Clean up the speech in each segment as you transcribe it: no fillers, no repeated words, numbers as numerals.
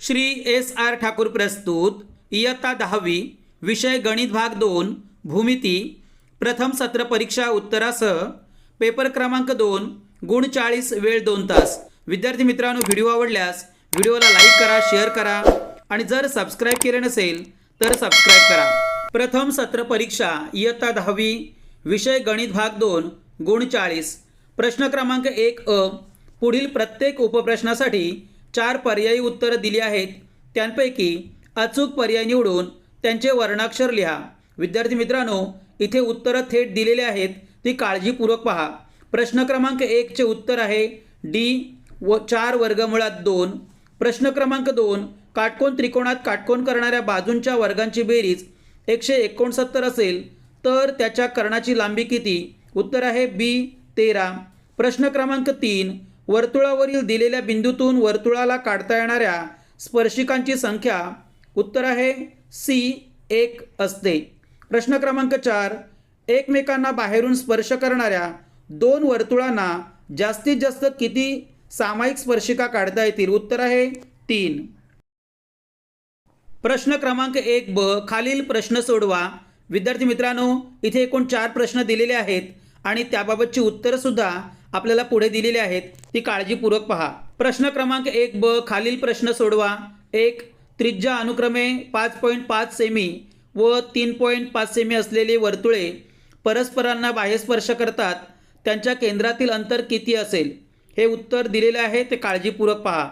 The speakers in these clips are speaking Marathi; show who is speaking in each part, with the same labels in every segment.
Speaker 1: श्री एस आर ठाकूर प्रस्तुत इयत्ता 10वी विषय गणित भाग 2 भूमिती प्रथम सत्र परीक्षा उत्तरासह पेपर क्रमांक 2 गुण 40 वेळ 2 तास। विद्यार्थी मित्रांनो, व्हिडिओ आवडल्यास व्हिडिओला लाईक करा, शेअर करा आणि जर सबस्क्राईब केले नसेल तर सबस्क्राईब करा। प्रथम सत्र परीक्षा इयत्ता 10वी विषय गणित भाग 2 गुण 40 प्रश्न क्रमांक 1 अ पुढील प्रत्येक उपप्रश्नासाठी 4 पर्यायी उत्तरे दिली आहेत। त्यांपैकी अचूक पर्याय निवडून त्यांचे वर्णाक्षर लिहा। विद्यार्थी मित्रांनो, इथे उत्तरे थेट दिलेली आहेत, ती काळजीपूर्वक पहा। प्रश्न क्रमांक 1 चे उत्तर आहे डी व 4 वर्गमुळात 2। प्रश्न क्रमांक 2 काटकोन त्रिकोणात काटकोन करणाऱ्या बाजूंच्या वर्गांची बेरीज 169 असेल तर त्याच्या कर्णाची लांबी किती? उत्तर आहे बी 13। प्रश्न क्रमांक 3 वर्तुळावरील दिलेल्या बिंदूतून वर्तुळाला काढता येणाऱ्या स्पर्शिकांची संख्या उत्तर आहे सी 1 असते। प्रश्न क्रमांक 4 एकमेकांना बाहेरून स्पर्श करणाऱ्या 2 वर्तुळांना जास्तीत जास्त किती सामायिक स्पर्शिका काढता येतील? उत्तर आहे 3। प्रश्न क्रमांक 1 ब खालील प्रश्न सोडवा। विद्यार्थी मित्रांनो, इथे एकूण 4 प्रश्न दिलेले आहेत आणि त्याबाबतची उत्तरं सुद्धा आपल्याला पुढे दिलेली आहेत, ती काळजीपूर्वक पहा। प्रश्न क्रमांक 1 ब खालील प्रश्न सोडवा। 1 त्रिज्या अनुक्रमे 5.5 सेमी व 3.5 सेमी असलेली वर्तुळे परस्परांना बाह्यस्पर्श करतात, त्यांच्या केंद्रातील अंतर किती असेल? हे उत्तर दिलेले आहे, ते काळजीपूर्वक पहा।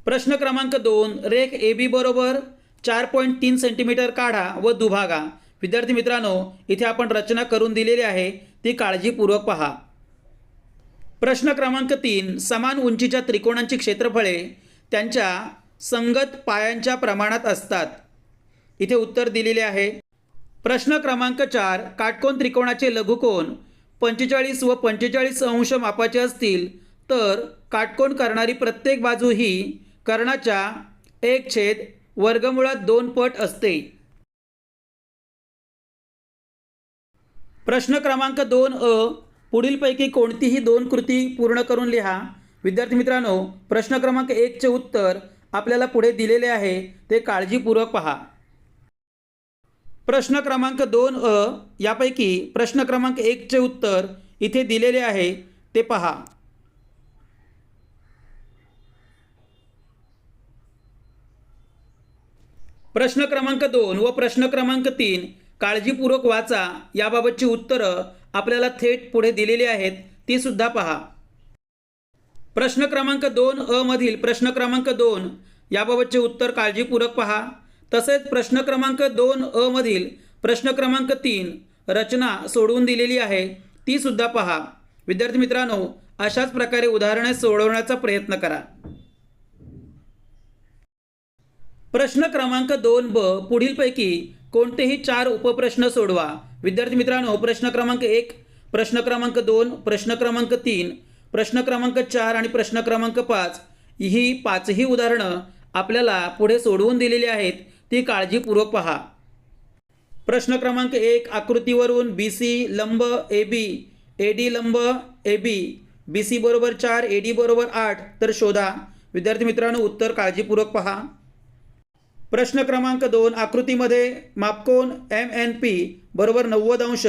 Speaker 1: प्रश्न क्रमांक 2 रेख ए बी बरोबर 4.3 सेंटीमीटर काढा व दुभागा। विद्यार्थी मित्रांनो, इथे आपण रचना करून दिलेली आहे, ती काळजीपूर्वक पहा। प्रश्न क्रमांक 3 समान उंचीच्या त्रिकोणांची क्षेत्रफळे त्यांच्या संगत पायांच्या प्रमाणात असतात। इथे उत्तर दिलेले आहे। प्रश्न क्रमांक 4 काटकोन त्रिकोणाचे लघुकोन 45 व 45 अंश मापाचे असतील तर काटकोन करणारी प्रत्येक बाजू ही कर्णाच्या 1/वर्गमुळात 2 पट असते। प्रश्न क्रमांक 2 अ पुढीलपैकी कोणतीही 2 कृती पूर्ण करून लिहा। विद्यार्थी मित्रांनो, प्रश्न क्रमांक 1 चे उत्तर आपल्याला पुढे दिलेले आहे, ते काळजीपूर्वक पहा। प्रश्न क्रमांक 2 अ यापैकी प्रश्न क्रमांक 1 चे उत्तर इथे दिलेले आहे, ते पहा। प्रश्न क्रमांक 2 व प्रश्न क्रमांक 3 काळजीपूर्वक वाचा, याबाबतची उत्तरं आपल्याला थेट पुढे दिलेली आहेत, ती सुद्धा पहा। प्रश्न क्रमांक 2 अ मधील प्रश्न क्रमांक 2 याबाबतचे उत्तर काळजीपूर्वक पहा। तसेच प्रश्न क्रमांक 2 अ मधील प्रश्न क्रमांक 3 रचना सोडवून दिलेली आहे, ती सुद्धा पहा। विद्यार्थी मित्रांनो, अशाच प्रकारे उदाहरणे सोडवण्याचा प्रयत्न करा। प्रश्न क्रमांक 2 ब पुढीलपैकी कोणतेही 4 उपप्रश्न सोडवा। विद्यार्थी मित्रांनो, प्रश्न क्रमांक 1 प्रश्न क्रमांक 2 प्रश्न क्रमांक 3 प्रश्न क्रमांक 4 आणि प्रश्न क्रमांक 5 ही 5ही उदाहरणं आपल्याला पुढे सोडवून दिलेली आहेत, ती काळजीपूर्वक पहा। प्रश्न क्रमांक 1 आकृतीवरून बी सी लंब ए बी ए डी लंब ए बी बी सी बरोबर 4 ए डी बरोबर 8 तर शोधा। विद्यार्थी मित्रांनो, उत्तर काळजीपूर्वक पहा। प्रश्न क्रमांक 2 आकृतीमध्ये मापकोन एम एन पी बरोबर 90 अंश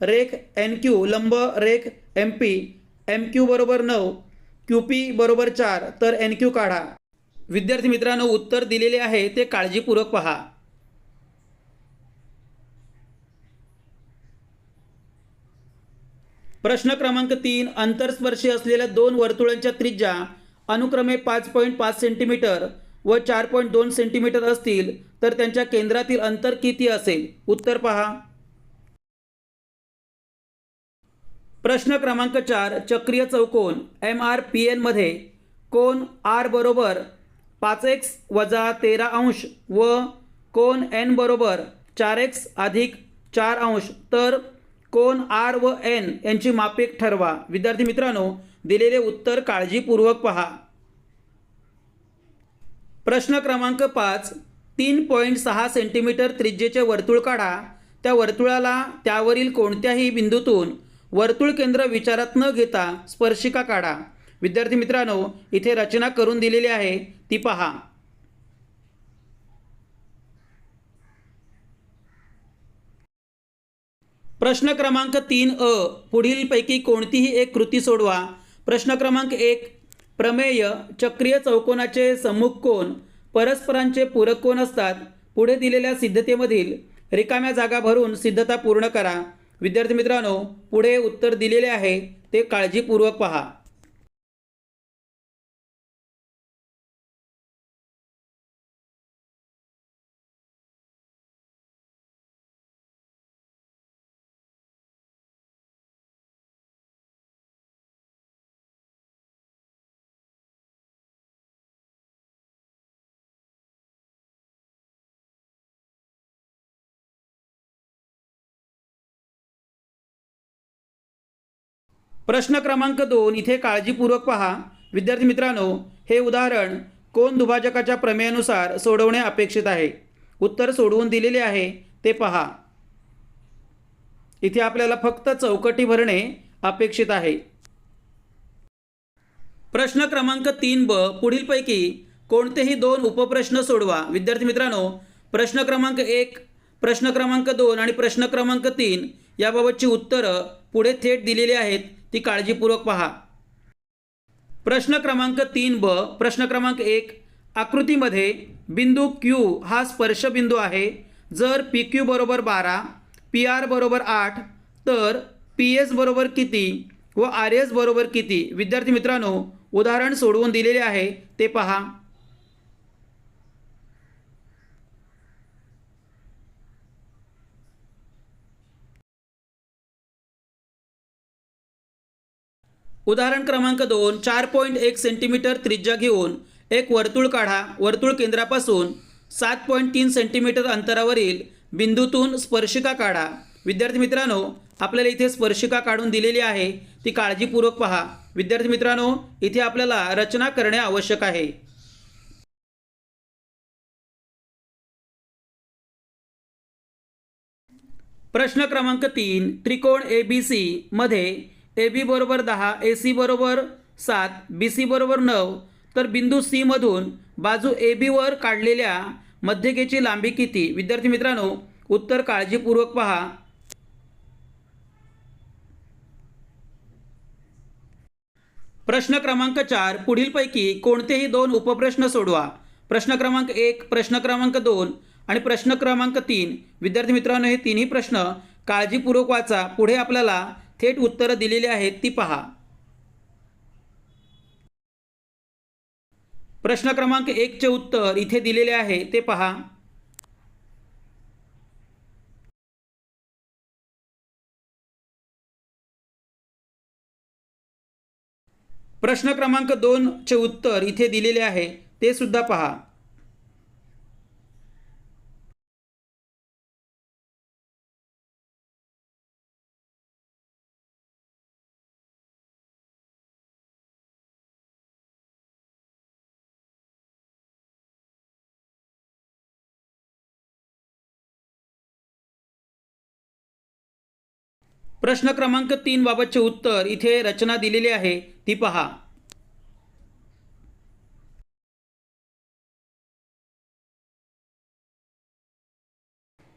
Speaker 1: रेख एन क्यू लंब रेख एम पी एम क्यू बरोबर 9 क्यू पी बरोबर 4 तर एन क्यू काढा। विद्यार्थी मित्रांनो, उत्तर दिलेले आहे, ते काळजीपूर्वक पहा। प्रश्न क्रमांक 3 अंतरस्पर्शी असलेल्या 2 वर्तुळांच्या त्रिज्या अनुक्रमे 5.5 सेंटीमीटर व 4.2 सेंटीमीटर असतील तर त्यांच्या केंद्रातील अंतर किती असेल? उत्तर पहा। प्रश्न क्रमांक 4 चक्रीय चौकोन एम आर पी एन मध्ये कोन आर बरोबर 5x वजा 13 अंश व कोन एन बरोबर 4x अधिक 4 अंश तर कोन आर व एन यांची मापे ठरवा। विद्यार्थी मित्रांनो, दिलेले उत्तर काळजीपूर्वक पहा। प्रश्न क्रमांक 5 3.6 सेंटीमीटर त्रिज्येचे वर्तुळ काढा। त्या वर्तुळाला त्यावरील कोणत्याही बिंदूतून वर्तुळ केंद्र विचारात न घेता स्पर्शिका काढा. विद्यार्थी मित्रांनो, इथे रचना करून दिलेली आहे ती पहा. प्रश्न क्रमांक 3 पुढीलपैकी कोणतीही एक कृती सोडवा. प्रश्न क्रमांक 1, प्रमेय चक्रीय चौकोनाचे सम्मुख कोन परस्परांचे पूरक कोन असतात. पुढे दिलेल्या सिद्धतेमधील रिकाम्या जागा भरून सिद्धता पूर्ण करा. विद्यार्थी मित्रांनो, पुढे उत्तर दिलेले आहे ते काळजीपूर्वक पहा. प्रश्न क्रमांक 2 इथे काळजीपूर्वक पहा. विद्यार्थी मित्रांनो, हे उदाहरण कोन दुभाजकाच्या प्रमेयानुसार सोडवणे अपेक्षित आहे. उत्तर सोडवून दिलेले आहे ते पहा. इथे आपल्याला फक्त चौकटी भरणे अपेक्षित आहे. प्रश्न क्रमांक 3 पुढीलपैकी कोणतेही 2 उपप्रश्न सोडवा. विद्यार्थी मित्रांनो, प्रश्न क्रमांक 1, प्रश्न क्रमांक 2 आणि प्रश्न क्रमांक 3 याबाबतची उत्तरं पुढे थेट दिलेली आहेत, ती काळजीपूर्वक पहा. प्रश्न क्रमांक 3 प्रश्न क्रमांक 1, आकृतीमध्ये बिंदू Q हा स्पर्शबिंदू आहे. जर PQ बरोबर 12, PR बरोबर 8, तर PS बरोबर किती व RS बरोबर किती. विद्यार्थी मित्रांनो, उदाहरण सोडवून दिलेले आहे ते पहा. उदाहरण क्रमांक 2, 4.1 सेंटीमीटर त्रिज्या घेऊन एक वर्तुळ काढा. वर्तुळ केंद्रापासून 7.3 सेंटीमीटर अंतरावरील बिंदूतून स्पर्शिका काढा. विद्यार्थी मित्रांनो, आपल्याला इथे स्पर्शिका काढून दिलेली आहे, ती काळजीपूर्वक पहा. विद्यार्थी मित्रांनो, इथे आपल्याला रचना करणे आवश्यक आहे. प्रश्न क्रमांक 3, त्रिकोण ABC मध्ये AB बरोबर 10, AC बरोबर 7, BC बरोबर 9, तर बिंदू C मधून बाजू AB वर काढलेल्या मध्यकेची लांबी किती. विद्यार्थी मित्रांनो, उत्तर काळजीपूर्वक पहा. प्रश्न क्रमांक 4 पुढीलपैकी कोणतेही 2 उपप्रश्न सोडवा. प्रश्न क्रमांक 1, प्रश्न क्रमांक 2 आणि प्रश्न क्रमांक 3. विद्यार्थी मित्रांनो, हे तिन्ही प्रश्न काळजीपूर्वक वाचा. पुढे आपल्याला थेट उत्तरं दिलेली आहेत ती पहा. प्रश्न क्रमांक 1 चे उत्तर इथे दिलेले आहे ते पहा. प्रश्न क्रमांक 2 चे उत्तर इथे दिलेले आहे ते सुद्धा पहा. प्रश्न क्रमांक 3 बाबतचे उत्तर इथे रचना दिलेली आहे ती पहा.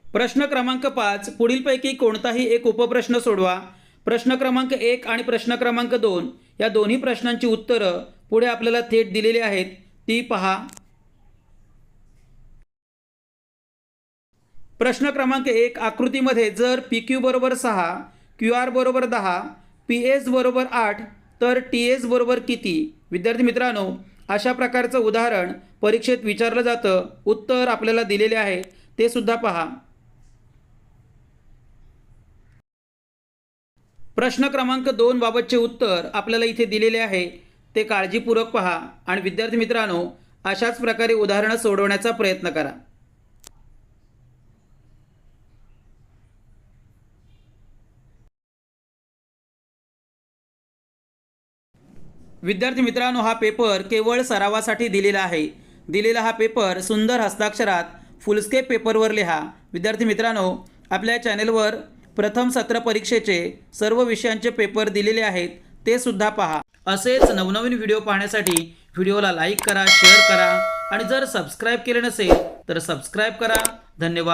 Speaker 1: प्रश्न क्रमांक 5 पुढीलपैकी कोणताही एक उपप्रश्न सोडवा. प्रश्न क्रमांक 1 आणि प्रश्न क्रमांक 2 या दोन्ही प्रश्नांची उत्तरं पुढे आपल्याला थेट दिलेली आहेत ती पहा. प्रश्न क्रमांक 1, आकृतीमध्ये जर PQ बरोबर 6, QR बरोबर 10, PS बरोबर 8, तर TS बरोबर किती. विद्यार्थी मित्रांनो, अशा प्रकारचं उदाहरण परीक्षेत विचारलं जातं. उत्तर आपल्याला दिलेले आहे ते सुद्धा पहा. प्रश्न क्रमांक 2 बाबतचे उत्तर आपल्याला इथे दिलेले आहे ते काळजीपूर्वक पहा आणि विद्यार्थी मित्रांनो, अशाच प्रकारे उदाहरणं सोडवण्याचा प्रयत्न करा. विद्यार्थी मित्रांनो, हा पेपर केवळ सरावासाठी दिलेला आहे. दिलेला हा पेपर सुंदर हस्ताक्षरात फुलस्केप पेपरवर लिहा. विद्यार्थी मित्रांनो, आपल्या चॅनेलवर प्रथम सत्र परीक्षेचे सर्व विषयांचे पेपर दिलेले आहेत ते सुद्धा पहा। असेच नवनवीन व्हिडिओ पाहण्यासाठी व्हिडिओला लाईक करा, शेअर करा आणि जर सबस्क्राईब केले नसेल तर सबस्क्राईब करा। धन्यवाद।